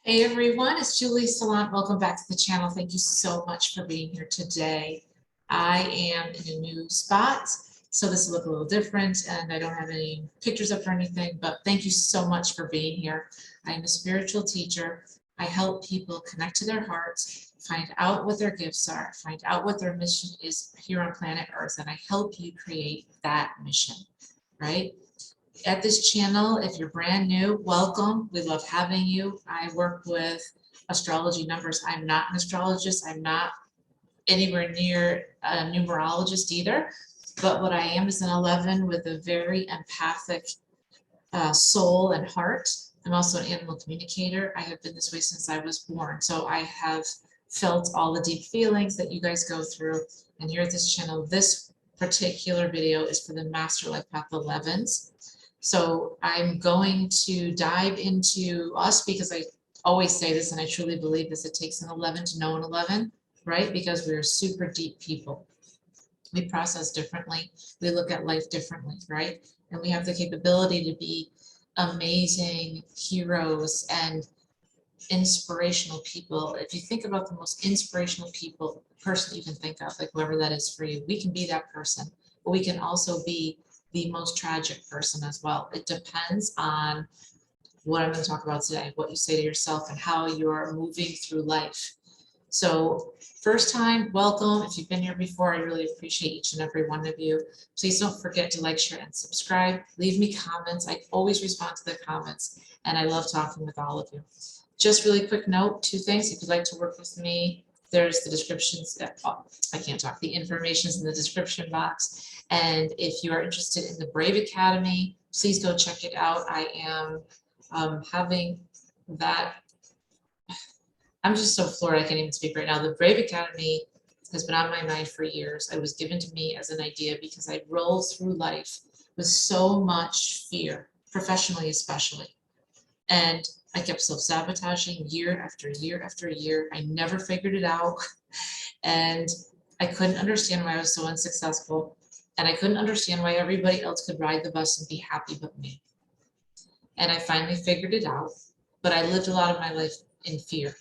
Hey everyone, it's Julie Saillant. Welcome back to the channel. Thank you so much for being here today. I am in a new spot, so this will look a little different, and I don't have any pictures up or anything, but thank you so much for being here. I am a spiritual teacher. I help people connect to their hearts, find out what their gifts are, find out what their mission is here on planet Earth, and I help you create that mission, right? At this channel, if you're brand new, welcome. We love having you. I work with astrology numbers. I'm not an astrologist. I'm not anywhere near a numerologist either. But what I am is an 11 with a very empathic soul and heart. I'm also an animal communicator. I have been this way since I was born. So I have felt all the deep feelings that you guys go through. And here at this channel, this particular video is for the Master Life Path 11s. So I'm going to dive into us because I always say this and I truly believe this. It takes an 11 to know an 11, right? Because we're super deep people. We process differently. We look at life differently, right? And we have the capability to be amazing heroes and inspirational people. If you think about the most inspirational person you can think of, like whoever that is for you, we can be that person, but we can also be the most tragic person as well. It depends on what I'm going to talk about today, what you say to yourself and how you're moving through life. So first time, welcome. If you've been here before, I really appreciate each and every one of you. Please don't forget to like, share, and subscribe. Leave me comments. I always respond to the comments, and I love talking with all of you. Just really quick note, two things. If you'd like to work with me, there's the descriptions. I can't talk. The information is in the description box. And if you are interested in the Brave Academy, please go check it out. I am having that. I'm just so floored I can't even speak right now. The Brave Academy has been on my mind for years. It was given to me as an idea because I rolled through life with so much fear, professionally especially. And I kept self-sabotaging year after year after year. I never figured it out. And I couldn't understand why I was so unsuccessful. And I couldn't understand why everybody else could ride the bus and be happy but me. And I finally figured it out. But I lived a lot of my life in fear.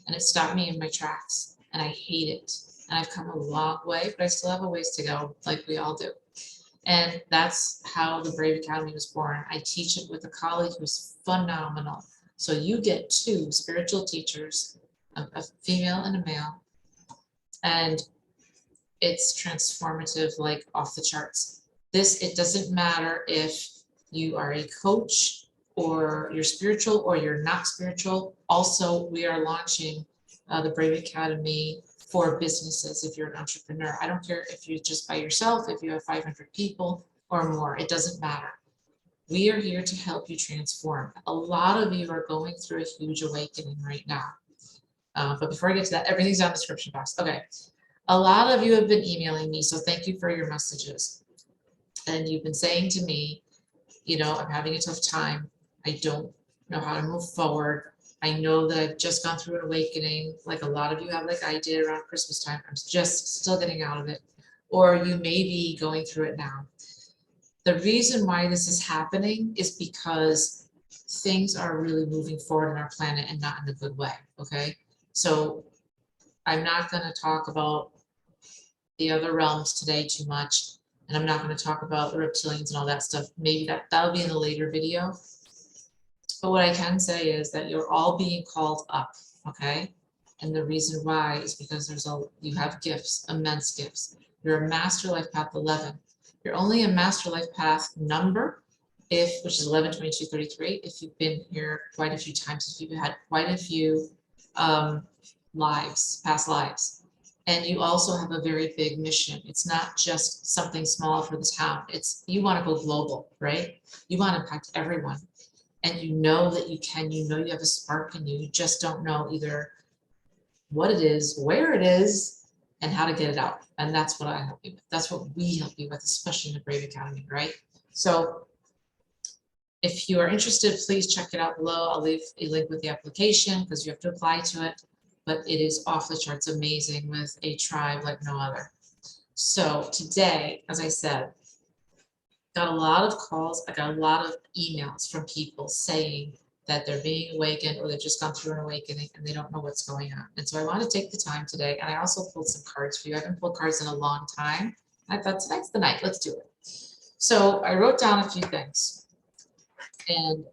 And it stopped me in my tracks. And I hate it. And I've come a long way, but I still have a ways to go, like we all do. And that's how the Brave Academy was born. I teach it with a colleague who's phenomenal. So you get two spiritual teachers, a female and a male, and it's transformative, like off the charts. It doesn't matter if you are a coach or you're spiritual or you're not spiritual. Also, we are launching the Brave Academy for businesses. If you're an entrepreneur, I don't care if you're just by yourself, if you have 500 people or more, it doesn't matter. We are here to help you transform. A lot of you are going through a huge awakening right now. But before I get to that, everything's down in the description box. Okay. A lot of you have been emailing me, so thank you for your messages. And you've been saying to me, I'm having a tough time. I don't know how to move forward. I know that I've just gone through an awakening, like a lot of you have, like I did around Christmas time. I'm just still getting out of it. Or you may be going through it now. The reason why this is happening is because things are really moving forward on our planet and not in a good way, okay? So I'm not going to talk about the other realms today too much, and I'm not going to talk about the reptilians and all that stuff. Maybe that'll be in a later video. But what I can say is that you're all being called up, okay? And the reason why is because you have gifts, immense gifts. You're a Master Life Path 11. You're only a Master Life Path number, which is 11, 22, 33, if you've been here quite a few times, if you've had quite a few past lives. And you also have a very big mission. It's not just something small for the town. You want to go global, right? You want to impact everyone. And you know that you can, you have a spark in you. You just don't know either what it is, where it is, and how to get it out. And that's what I help you with. That's what we help you with, especially in the Brave Academy, right? So if you are interested, please check it out below. I'll leave a link with the application because you have to apply to it. But it is off the charts amazing with a tribe like no other. So today, as I said, got a lot of calls. I got a lot of emails from people saying, that they're being awakened or they've just gone through an awakening and they don't know what's going on. And so I want to take the time today, and I also pulled some cards for you. I haven't pulled cards in a long time. I thought tonight's the night, let's do it. So I wrote down a few things, and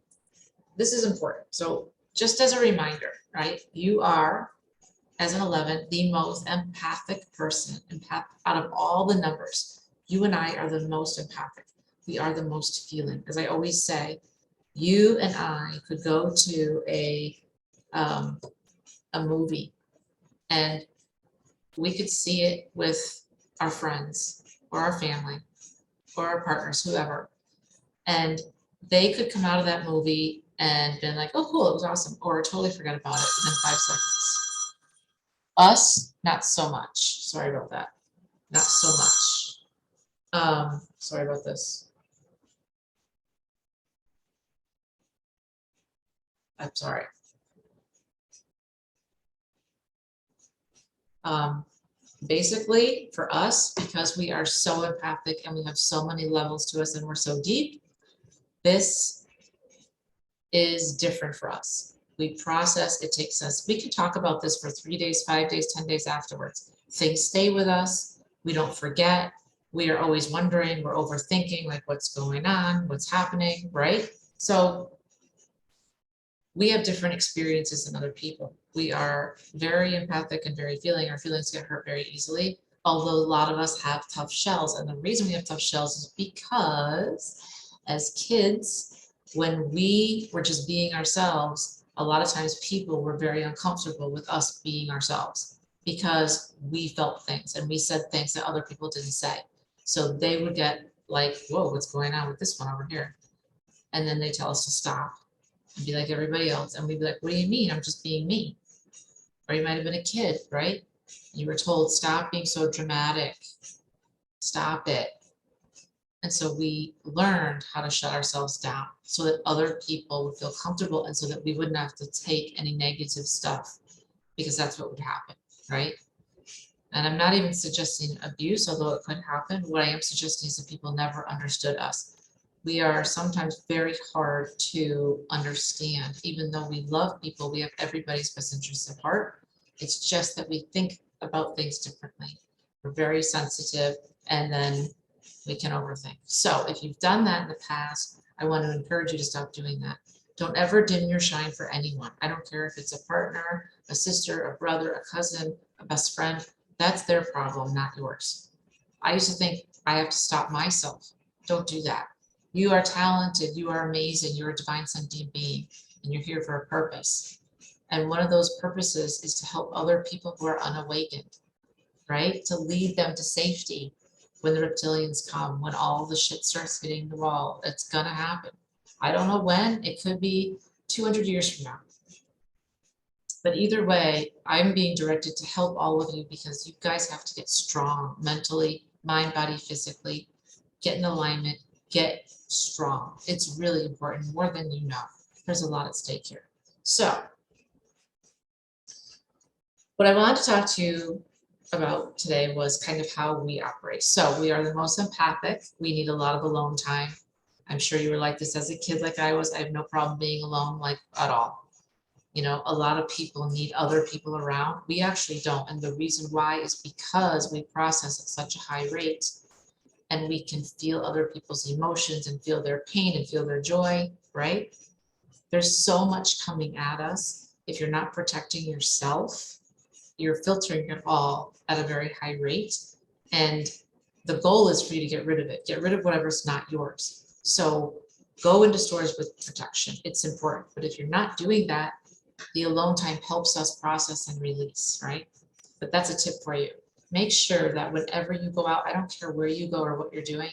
this is important. So just as a reminder, right, you are, as an 11, the most empathic person, out of all the numbers. You and I are the most empathic. We are the most feeling. As I always say, you and I could go to a movie and we could see it with our friends or our family or our partners, whoever, and they could come out of that movie and been like, oh, cool, it was awesome, or totally forget about it within 5 seconds. Us, not so much. Sorry about that. Not so much. Sorry about this. I'm sorry. Basically, for us, because we are so empathic and we have so many levels to us and we're so deep, this is different for us. We process, it takes us, we can talk about this for 3 days, 5 days, 10 days afterwards. Things stay with us. We don't forget. We are always wondering, we're overthinking, like what's going on, what's happening, right? So we have different experiences than other people. We are very empathic and very feeling. Our feelings get hurt very easily, although a lot of us have tough shells. And the reason we have tough shells is because as kids, when we were just being ourselves, a lot of times people were very uncomfortable with us being ourselves because we felt things and we said things that other people didn't say. So they would get like, whoa, what's going on with this one over here? And then they tell us to stop and be like everybody else. And we'd be like, what do you mean? I'm just being me. Or you might have been a kid, right? You were told, stop being so dramatic. Stop it. And so we learned how to shut ourselves down so that other people would feel comfortable and so that we wouldn't have to take any negative stuff because that's what would happen, right? And I'm not even suggesting abuse, although it could happen. What I am suggesting is that people never understood us. We are sometimes very hard to understand. Even though we love people, we have everybody's best interests at heart. It's just that we think about things differently. We're very sensitive, and then we can overthink. So if you've done that in the past, I want to encourage you to stop doing that. Don't ever dim your shine for anyone. I don't care if it's a partner, a sister, a brother, a cousin, a best friend. That's their problem, not yours. I used to think I have to stop myself. Don't do that. You are talented, you are amazing, you're a divine sentient being, and you're here for a purpose. And one of those purposes is to help other people who are unawakened, right? To lead them to safety when the reptilians come, when all the shit starts hitting the wall. It's gonna happen. I don't know when, it could be 200 years from now. But either way, I'm being directed to help all of you because you guys have to get strong mentally, mind, body, physically, get in alignment, get strong. It's really important, more than you know. There's a lot at stake here. So what I wanted to talk to you about today was kind of how we operate. So we are the most empathic. We need a lot of alone time. I'm sure you were like this as a kid, like I was. I have no problem being alone, like at all. You know, a lot of people need other people around. We actually don't. And the reason why is because we process at such a high rate and we can feel other people's emotions and feel their pain and feel their joy, right? There's so much coming at us. If you're not protecting yourself, you're filtering it all at a very high rate. And the goal is for you to get rid of it. Get rid of whatever's not yours. So go into stores with protection. It's important. But if you're not doing that, the alone time helps us process and release, right? But that's a tip for you. Make sure that whenever you go out, I don't care where you go or what you're doing,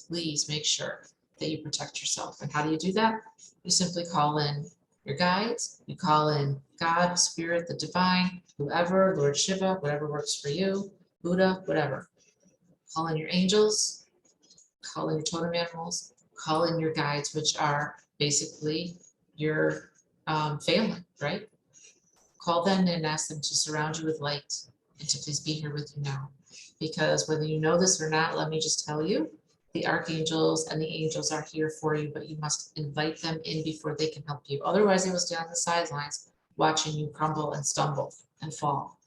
please make sure that you protect yourself. And how do you do that? You simply call in your guides, you call in God, Spirit, the divine, whoever, Lord Shiva, whatever works for you, Buddha, whatever. Call in your angels, call in your totem animals, call in your guides, which are basically your family, right? Call them and ask them to surround you with light and to please be here with you now. Because whether you know this or not, let me just tell you, The archangels and the angels are here for you, but you must invite them in before they can help you. Otherwise, they will stay on the sidelines watching you crumble and stumble and fall.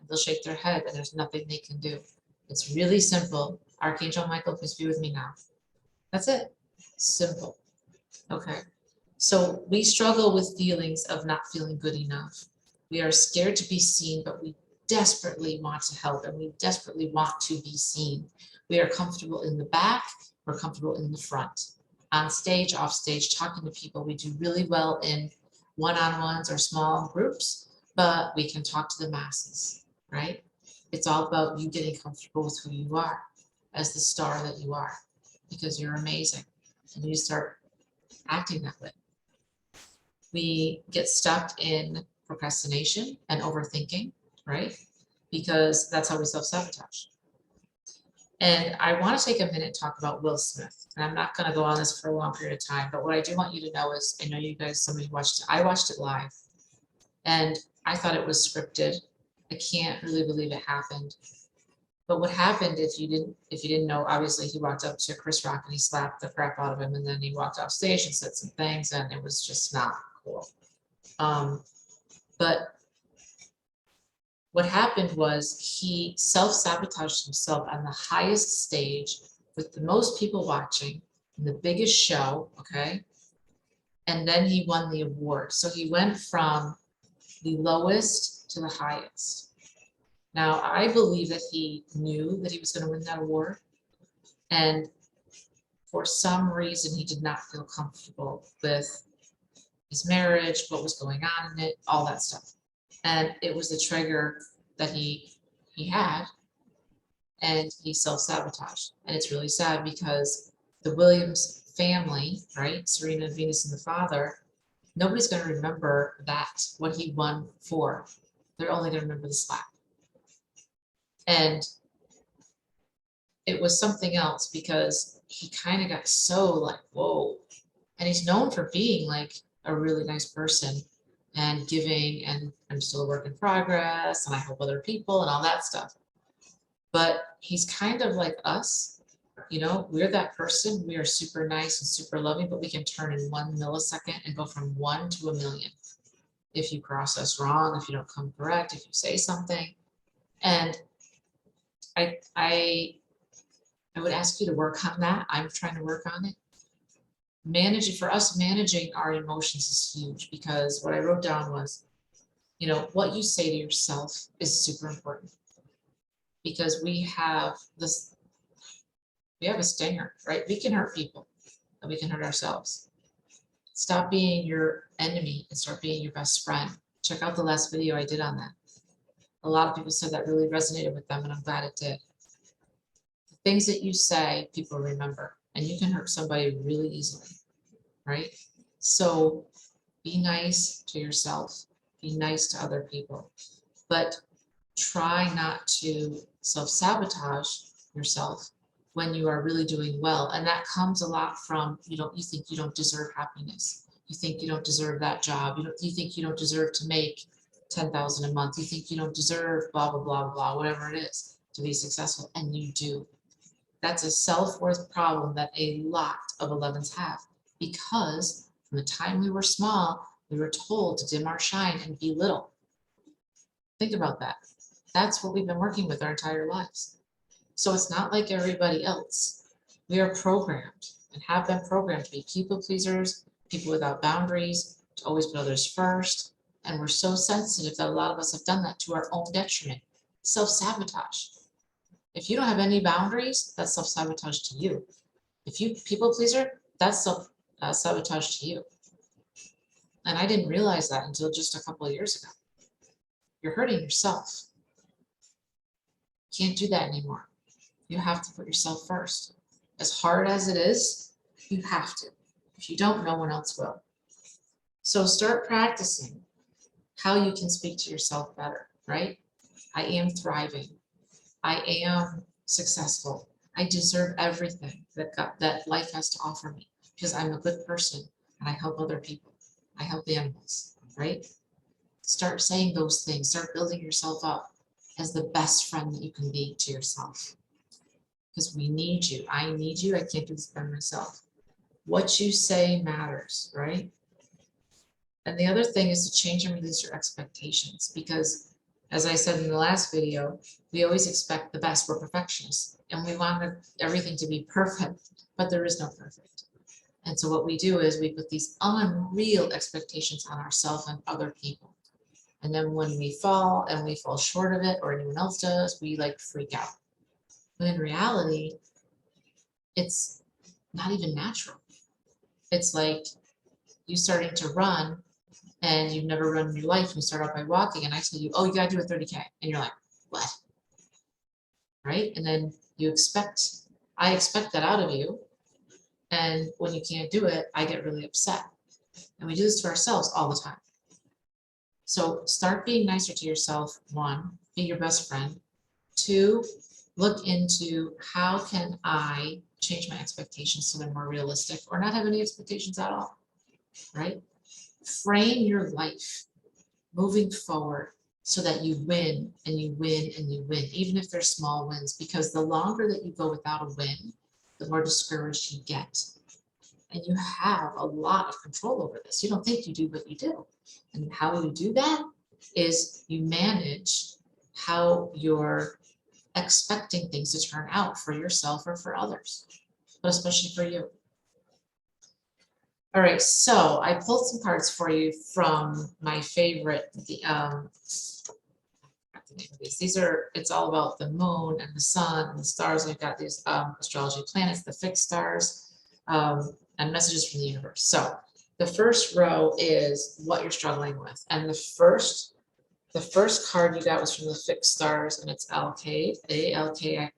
They'll shake their head and there's nothing they can do. It's really simple. Archangel Michael, please be with me now. That's it. Simple. Okay. So we struggle with feelings of not feeling good enough. We are scared to be seen, but we desperately want to help and we desperately want to be seen. We are comfortable in the back, we're comfortable in the front. On stage, off stage, talking to people, we do really well in one-on-ones or small groups, but we can talk to the masses, right? It's all about you getting comfortable with who you are as the star that you are, because you're amazing and you start acting that way. We get stuck in procrastination and overthinking, right? Because that's how we self-sabotage. And I want to take a minute to talk about Will Smith. And I'm not going to go on this for a long period of time, but what I do want you to know is, I know you guys, somebody watched it. I watched it live and I thought it was scripted. I can't really believe it happened. But what happened, if you didn't know, obviously he walked up to Chris Rock and he slapped the crap out of him, and then he walked off stage and said some things, and it was just not cool. But what happened was he self-sabotaged himself on the highest stage with the most people watching, in the biggest show, okay? And then he won the award. So he went from the lowest to the highest. Now, I believe that he knew that he was going to win that award. And for some reason, he did not feel comfortable with his marriage, what was going on in it, all that stuff. And it was the trigger that he had, and he self-sabotaged. And it's really sad because the Williams family, right, Serena, Venus, and the father, nobody's going to remember that, what he won for. They're only going to remember the slap. And it was something else because he kind of got so like, whoa. And he's known for being like a really nice person and giving, and I'm still a work in progress and I help other people and all that stuff. But he's kind of like us, you know, we're that person. We are super nice and super loving, but we can turn in 1 millisecond and go from 1 to 1,000,000. If you cross us wrong, if you don't come correct, if you say something. And I would ask you to work on that. I'm trying to work on it. Managing, for us, managing our emotions is huge, because what I wrote down was, you know, what you say to yourself is super important, because we have a stinger, right? We can hurt people and we can hurt ourselves. Stop being your enemy and start being your best friend. Check out the last video I did on that. A lot of people said that really resonated with them, and I'm glad it did. The things that you say, people remember, and you can hurt somebody really easily, right? So be nice to yourself, be nice to other people, but try not to self-sabotage yourself when you are really doing well. And that comes a lot from, you think you don't deserve happiness. You think you don't deserve that job. You think you don't deserve to make 10,000 a month. You think you don't deserve blah, blah, blah, blah, whatever it is to be successful. And you do. That's a self-worth problem that a lot of 11s have, because from the time we were small, we were told to dim our shine and be little. Think about that. That's what we've been working with our entire lives. So it's not like everybody else. We are programmed and have been programmed to be people pleasers, people without boundaries, to always put others first. And we're so sensitive that a lot of us have done that to our own detriment. Self-sabotage. If you don't have any boundaries, that's self-sabotage to you. If you people pleaser, that's self-sabotage to you. And I didn't realize that until just a couple of years ago. You're hurting yourself. Can't do that anymore. You have to put yourself first. As hard as it is, you have to. If you don't, no one else will. So start practicing how you can speak to yourself better, right? I am thriving. I am successful. I deserve everything that life has to offer me, because I'm a good person and I help other people. I help animals, right? Start saying those things. Start building yourself up as the best friend that you can be to yourself. because we need you. I need you. I can't do this by myself. What you say matters, right? And the other thing is to change and release your expectations, because as I said in the last video, we always expect the best. We're perfectionists and we want everything to be perfect, but there is no perfect. And so what we do is we put these unreal expectations on ourselves and other people. And then when we fall and we fall short of it, or anyone else does, we like freak out. But in reality, it's not even natural. It's like you starting to run and you've never run in your life. And you start out by walking and I tell you, oh, you gotta do a 30K. And you're like, what? Right? And then I expect that out of you. And when you can't do it, I get really upset. And we do this to ourselves all the time. So start being nicer to yourself. 1, be your best friend. 2, look into how can I change my expectations so they're more realistic, or not have any expectations at all, right? Frame your life moving forward so that you win and you win and you win, even if they're small wins, because the longer that you go without a win, the more discouraged you get. And you have a lot of control over this. You don't think you do, but you do. And how you do that is you manage how you're expecting things to turn out for yourself or for others, but especially for you. All right, so I pulled some cards for you from my favorite, these are, it's all about the moon and the sun and the stars. I've got these astrology planets, the fixed stars, and messages from the universe. So the first row is what you're struggling with. And the first card you got was from the fixed stars, and it's Alkaid, A-L-K-A-I-D,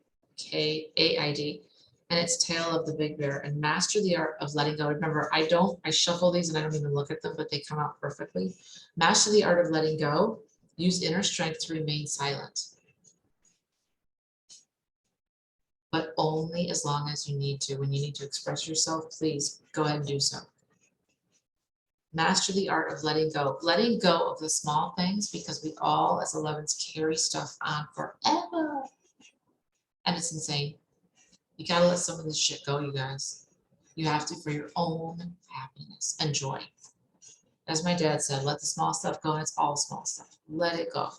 and it's Tale of the Big Bear, and master the art of letting go. Remember, I shuffle these and I don't even look at them, but they come out perfectly. Master the art of letting go. Use inner strength to remain silent, but only as long as you need to. When you need to express yourself, please go ahead and do so. Master the art of letting go of the small things, because we all as 11s carry stuff on forever. And it's insane. You gotta let some of this shit go, you guys. You have to, for your own happiness and joy. As my dad said, let the small stuff go, and it's all small stuff. Let it go.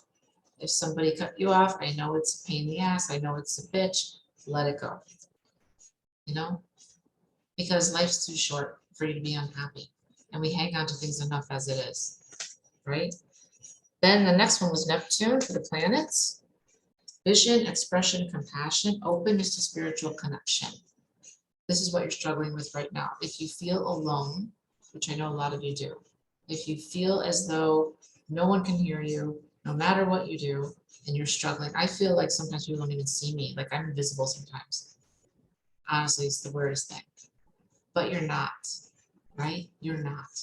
If somebody cut you off, I know it's a pain in the ass, I know it's a bitch, let it go. You know? Because life's too short for you to be unhappy. And we hang on to things enough as it is, right? Then the next one was Neptune for the planets. Vision, expression, compassion, openness to spiritual connection. This is what you're struggling with right now. If you feel alone, which I know a lot of you do, if you feel as though no one can hear you, no matter what you do, and you're struggling, I feel like sometimes people don't even see me, like I'm invisible sometimes. Honestly, it's the weirdest thing. But you're not, right? You're not.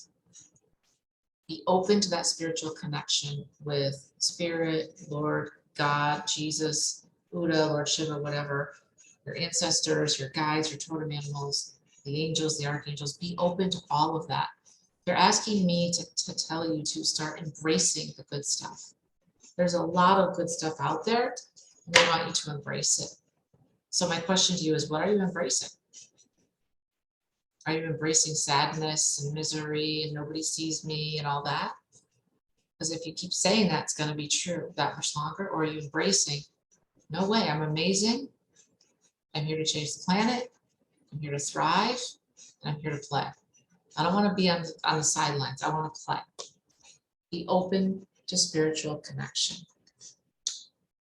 Be open to that spiritual connection with Spirit, Lord, God, Jesus, Buddha, Lord Shiva, whatever, your ancestors, your guides, your totem animals, the angels, the archangels. Be open to all of that. They're asking me to tell you to start embracing the good stuff. There's a lot of good stuff out there, and they want you to embrace it. So my question to you is, what are you embracing? Are you embracing sadness and misery and nobody sees me and all that? Because if you keep saying that's going to be true that much longer, or are you embracing, no way, I'm amazing, I'm here to change the planet, I'm here to thrive, and I'm here to play. I don't want to be on the sidelines, I want to play. Be open to spiritual connection.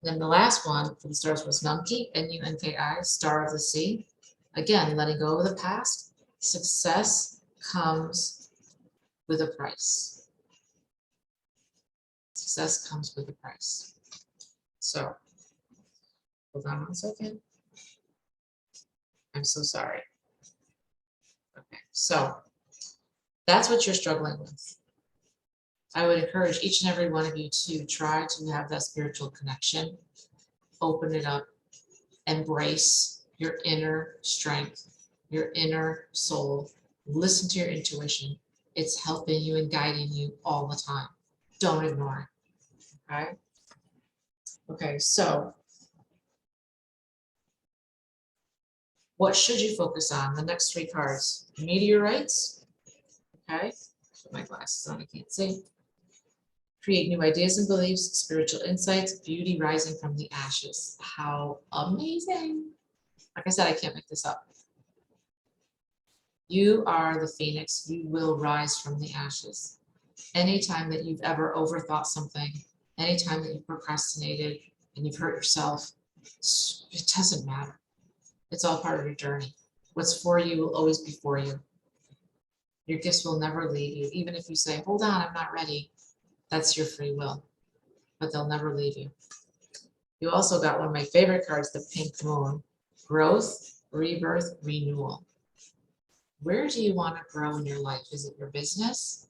Then the last one for the stars was Nunki, N-U-N-K-I, Star of the Sea. Again, letting go of the past. Success comes with a price. Success comes with a price. So, hold on 1 second. I'm so sorry. Okay, so that's what you're struggling with. I would encourage each and every one of you to try to have that spiritual connection, open it up, embrace your inner strength, your inner soul, listen to your intuition. It's helping you and guiding you all the time. Don't ignore it, okay? Okay, so What should you focus on? The next 3 cards. Meteorites. Okay. Put my glasses on, I can't see. Create new ideas and beliefs, spiritual insights, beauty rising from the ashes. How amazing. Like I said, I can't make this up. You are the phoenix. You will rise from the ashes. Anytime that you've ever overthought something, anytime that you've procrastinated and you've hurt yourself, it doesn't matter. It's all part of your journey. What's for you will always be for you. Your gifts will never leave you. Even if you say, hold on, I'm not ready. That's your free will, but they'll never leave you. You also got one of my favorite cards, the pink moon. Growth, rebirth, renewal. Where do you want to grow in your life? Is it your business?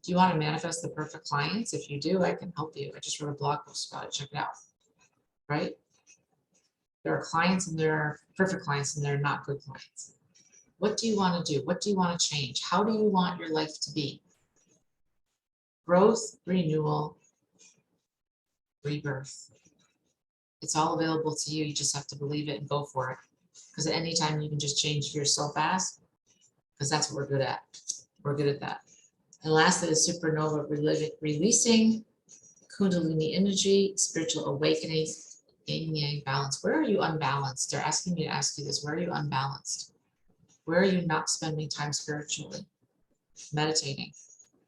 Do you want to manifest the perfect clients? If you do, I can help you. I just wrote a blog post about it. Check it out. Right? There are clients and there are perfect clients and there are not good clients. What do you want to do? What do you want to change? How do you want your life to be? Growth, renewal, rebirth. It's all available to you. You just have to believe it and go for it. Because at any time you can just change yourself fast, because that's what we're good at. We're good at that. And lastly, the supernova, releasing Kundalini energy, spiritual awakening, yin yang balance. Where are you unbalanced? They're asking me to ask you this. Where are you unbalanced? Where are you not spending time spiritually? Meditating.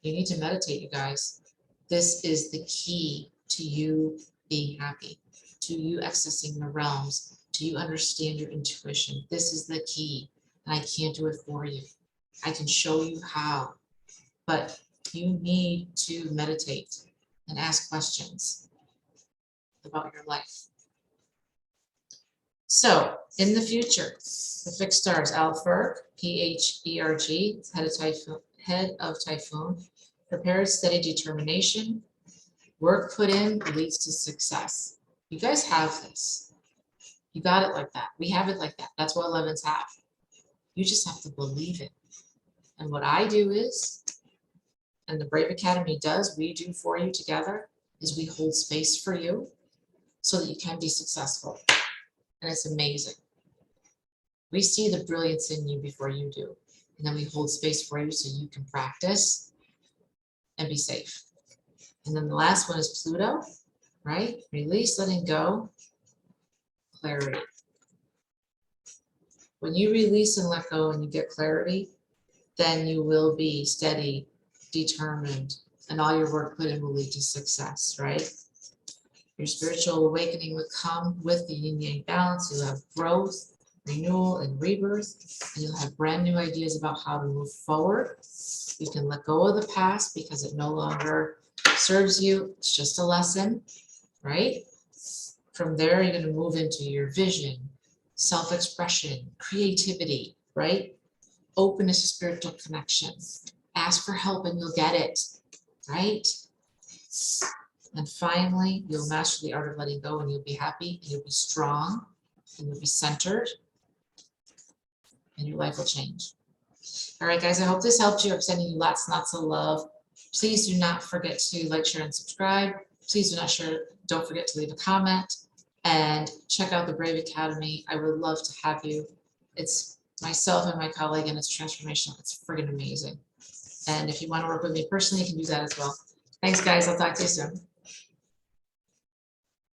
You need to meditate, you guys. This is the key to you being happy, to you accessing the realms, to you understand your intuition. This is the key, and I can't do it for you. I can show you how, but you need to meditate and ask questions about your life. So, in the future, the fixed stars, Alpherg, P-H-E-R-G, head of Typhoon, prepared, steady determination, work put in leads to success. You guys have this. You got it like that. We have it like that. That's what 11s have. You just have to believe it. And what I do is, and the Brave Academy does, we do for you together, is we hold space for you so that you can be successful. And it's amazing. We see the brilliance in you before you do. And then we hold space for you so you can practice and be safe. And then the last one is Pluto, right? Release, letting go, clarity. When you release and let go and you get clarity, then you will be steady, determined, and all your work put in will lead to success, right? Your spiritual awakening will come with the yin yang balance. You'll have growth, renewal, and rebirth, and you'll have brand new ideas about how to move forward. You can let go of the past because it no longer serves you. It's just a lesson, right? From there, you're going to move into your vision, self-expression, creativity, right? Openness to spiritual connection. Ask for help and you'll get it, right? And finally, you'll master the art of letting go and you'll be happy and you'll be strong and you'll be centered and your life will change. All right, guys, I hope this helped you. I'm sending you lots and lots of love. Please do not forget to like, share, and subscribe. Please don't forget to leave a comment and check out the Brave Academy. I would love to have you. It's myself and my colleague, and it's transformational. It's friggin' amazing. And if you want to work with me personally, you can do that as well. Thanks, guys. I'll talk to you soon.